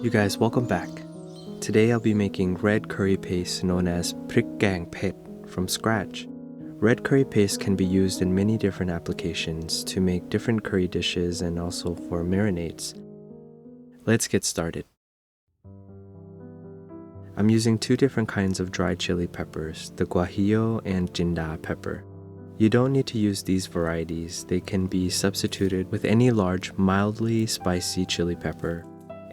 You guys, welcome back. Today I'll be making red curry paste known asกแกงเผfrom scratch. Red curry paste can be used in many different applications to make different curry dishes and also for marinades. Let's get started. I'm using two different kinds of dried chili peppers, the guajillo and jinda pepper. You don't need to use these varieties. They can be substituted with any large, mildly spicy chili pepper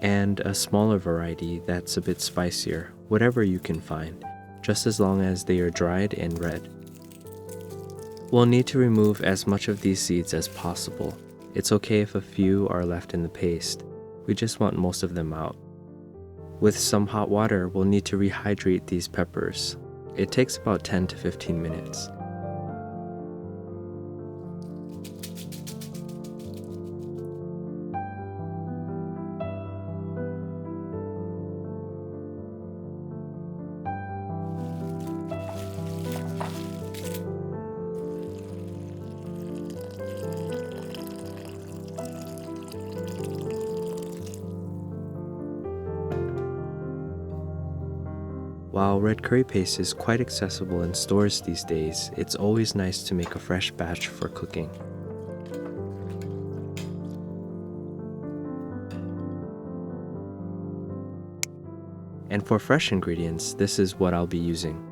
and a smaller variety that's a bit spicier, whatever you can find, just as long as they are dried and red. We'll need to remove as much of these seeds as possible. It's okay if a few are left in the paste. We just want most of them out. With some hot water, we'll need to rehydrate these peppers. It takes about 10 to 15 minutes. While red curry paste is quite accessible in stores these days, it's always nice to make a fresh batch for cooking. And for fresh ingredients, this is what I'll be using.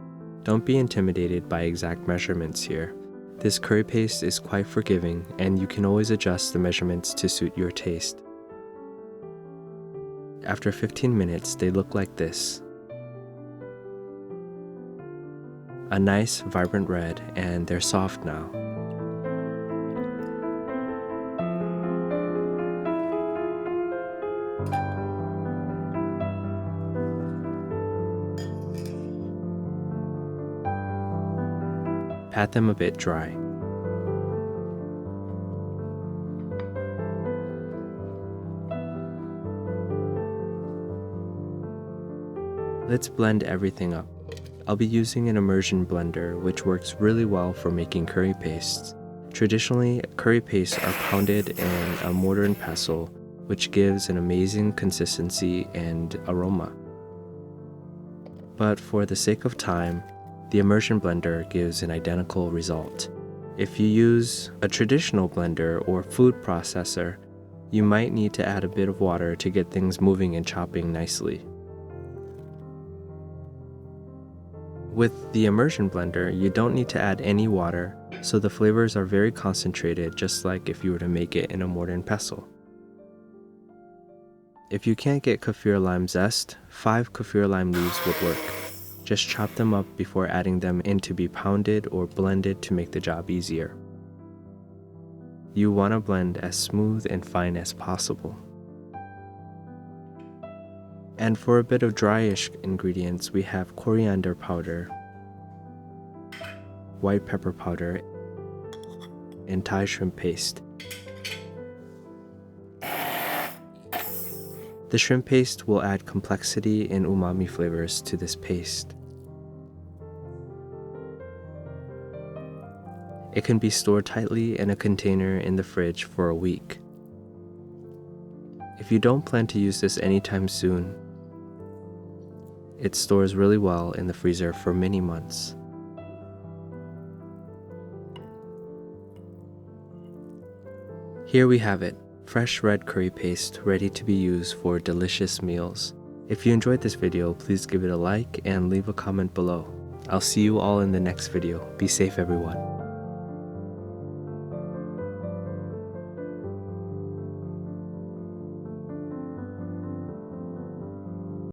Don't be intimidated by exact measurements here. This curry paste is quite forgiving, and you can always adjust the measurements to suit your taste. After 15 minutes, they look like this. A nice, vibrant red, and they're soft now. Pat them a bit dry. Let's blend everything up. I'll be using an immersion blender, which works really well for making curry pastes. Traditionally, curry pastes are pounded in a mortar and pestle, which gives an amazing consistency and aroma. But for the sake of time, the immersion blender gives an identical result. If you use a traditional blender or food processor, you might need to add a bit of water to get things moving and chopping nicely. With the immersion blender, you don't need to add any water, so the flavors are very concentrated, just like if you were to make it in a mortar and pestle. If you can't get kaffir lime zest, 5 kaffir lime leaves would work. Just chop them up before adding them in to be pounded or blended to make the job easier. You want to blend as smooth and fine as possible. And for a bit of dryish ingredients, we have coriander powder, white pepper powder, and Thai shrimp paste. The shrimp paste will add complexity and umami flavors to this paste. It can be stored tightly in a container in the fridge for a week. If you don't plan to use this anytime soon, it stores really well in the freezer for many months. Here we have it, fresh red curry paste ready to be used for delicious meals. If you enjoyed this video, please give it a like and leave a comment below. I'll see you all in the next video. Be safe, everyone.